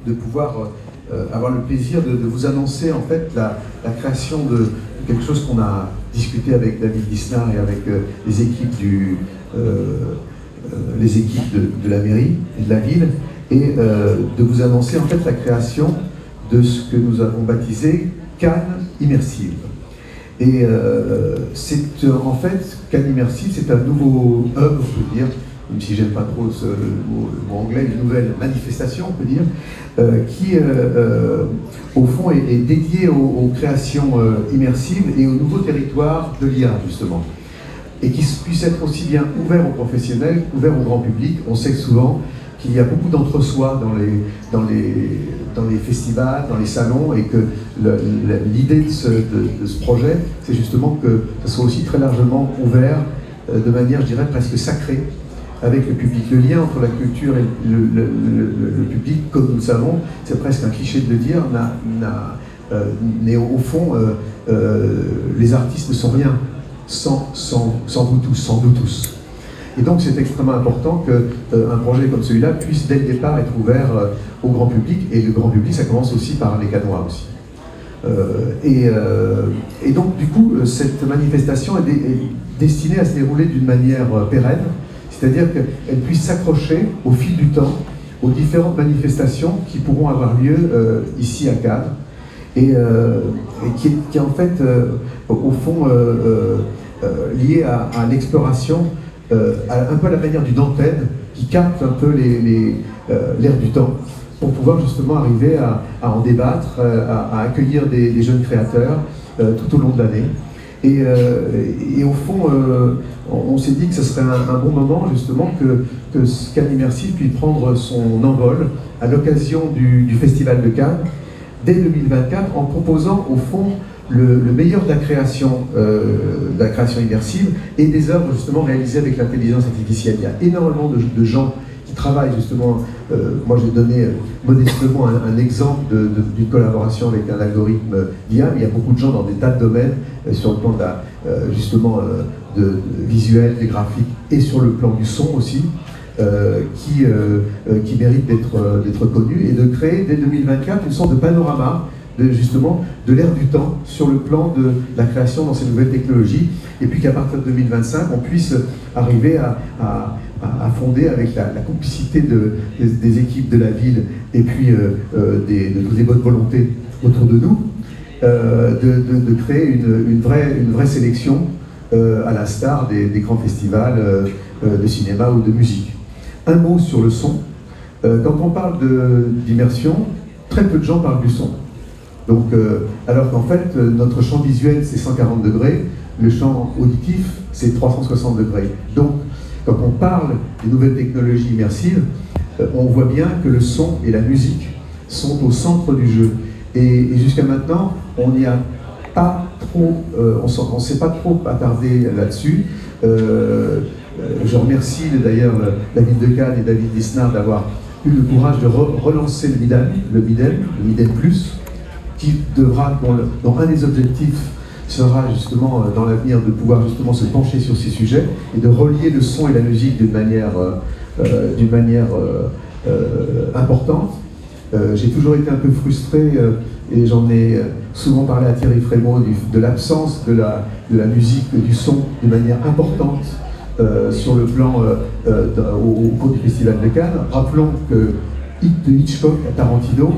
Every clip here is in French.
de pouvoir avoir le plaisir de vous annoncer en fait la création de quelque chose qu'on a discuté avec David Lisnard et avec les équipes de la mairie et de la ville, et de vous annoncer en fait la création de ce que nous avons baptisé Cannes Immersive. Et c'est en fait, Cannes Immersive, c'est un nouveau hub, on peut dire, même si j'aime pas trop le mot anglais, une nouvelle manifestation, on peut dire, qui au fond est dédiée aux créations immersives et aux nouveaux territoires de l'IA, justement. Et qui puisse être aussi bien ouvert aux professionnels, ouvert au grand public. On sait que souvent qu'il y a beaucoup d'entre-soi dans les festivals, dans les salons, et que l'idée de ce projet, c'est justement que ça soit aussi très largement ouvert, de manière, je dirais, presque sacrée, avec le public. Le lien entre la culture et le public, comme nous le savons, c'est presque un cliché de le dire, mais au fond, les artistes ne sont rien sans vous tous, sans nous tous. Et donc c'est extrêmement important qu'un projet comme celui-là puisse dès le départ être ouvert au grand public, et le grand public, ça commence aussi par les Cannois aussi. Et donc du coup, cette manifestation est destinée à se dérouler d'une manière pérenne, c'est-à-dire qu'elle puisse s'accrocher au fil du temps aux différentes manifestations qui pourront avoir lieu ici à Cannes, et qui est en fait, au fond, liée à l'exploration, un peu à la manière d'une antenne qui capte un peu l'air du temps, pour pouvoir justement arriver à en débattre, à accueillir des jeunes créateurs tout au long de l'année. Et au fond, on s'est dit que ce serait un bon moment justement que Cannes Immersive puisse prendre son envol à l'occasion du Festival de Cannes dès 2024, en proposant au fond le meilleur de la création immersive et des œuvres justement réalisées avec l'intelligence artificielle. Il y a énormément de gens qui travaillent justement, moi j'ai donné modestement un exemple d'une collaboration avec un algorithme d'IA, mais il y a beaucoup de gens dans des tas de domaines, sur le plan de justement de visuel, des graphiques, et sur le plan du son aussi, qui méritent d'être connus, et de créer dès 2024 une sorte de panorama justement de l'ère du temps sur le plan de la création dans ces nouvelles technologies, et puis qu'à partir de 2025 on puisse arriver à fonder avec la complicité des équipes de la ville et puis de toutes les bonnes volontés autour de nous, de créer une vraie sélection à la star des grands festivals de cinéma ou de musique. Un mot sur le son. Quand on parle d'immersion, très peu de gens parlent du son. Donc, alors qu'en fait, notre champ visuel, c'est 140 degrés, le champ auditif, c'est 360 degrés. Donc, quand on parle des nouvelles technologies immersives, on voit bien que le son et la musique sont au centre du jeu. Et jusqu'à maintenant, on n'y a pas trop, on ne s'est pas trop attardé là-dessus. Je remercie d'ailleurs la ville de Cannes et David Lisnard d'avoir eu le courage de relancer le Midem Plus, qui devra, dont un des objectifs sera justement dans l'avenir de pouvoir justement se pencher sur ces sujets et de relier le son et la musique d'une manière importante. J'ai toujours été un peu frustré, et j'en ai souvent parlé à Thierry Frémaux, de l'absence de la musique, du son, de manière importante sur le plan au cours du Festival de Cannes. Rappelons que de Hitchcock à Tarantino,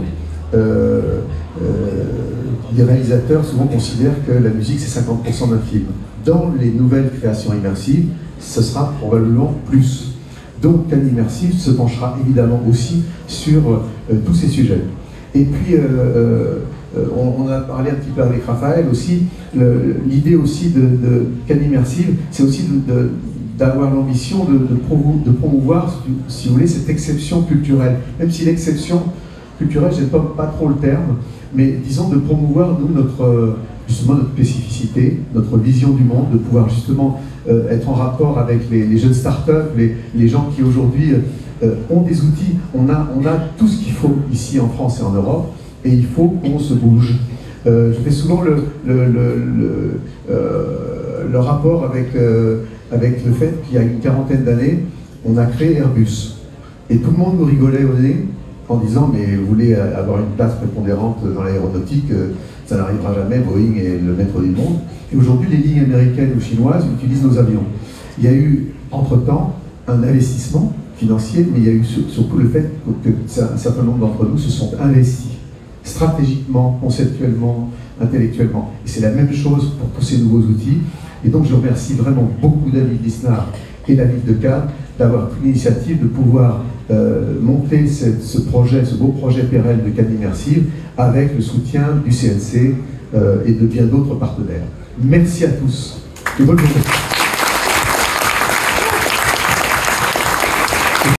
les réalisateurs souvent considèrent que la musique c'est 50% d'un film. Dans les nouvelles créations immersives, ce sera probablement plus. Donc Cannes Immersive se penchera évidemment aussi sur tous ces sujets. Et puis on a parlé un petit peu avec Raphaël aussi, l'idée aussi de Cannes Immersive, c'est aussi d'avoir l'ambition de promouvoir, si vous voulez, cette exception culturelle. Même si l'exception culturelle, je n'aime pas trop le terme, mais disons de promouvoir, nous, justement notre spécificité, notre vision du monde, de pouvoir justement être en rapport avec les jeunes startups, les gens qui aujourd'hui ont des outils. On a tout ce qu'il faut ici en France et en Europe, et il faut qu'on se bouge. Je fais souvent le rapport avec le fait qu'il y a une quarantaine d'années, on a créé Airbus. Et tout le monde nous rigolait au nez, en disant mais vous voulez avoir une place prépondérante dans l'aéronautique, ça n'arrivera jamais, Boeing est le maître du monde. Et aujourd'hui, les lignes américaines ou chinoises utilisent nos avions. Il y a eu, entre-temps, un investissement financier, mais il y a eu surtout le fait qu'un certain nombre d'entre nous se sont investis stratégiquement, conceptuellement, intellectuellement. Et c'est la même chose pour tous ces nouveaux outils. Et donc je remercie vraiment beaucoup David Lisnard et la ville de Cannes d'avoir pris l'initiative de pouvoir monter ce beau projet pérenne de Cannes Immersive avec le soutien du CNC et de bien d'autres partenaires. Merci à tous et bonne journée.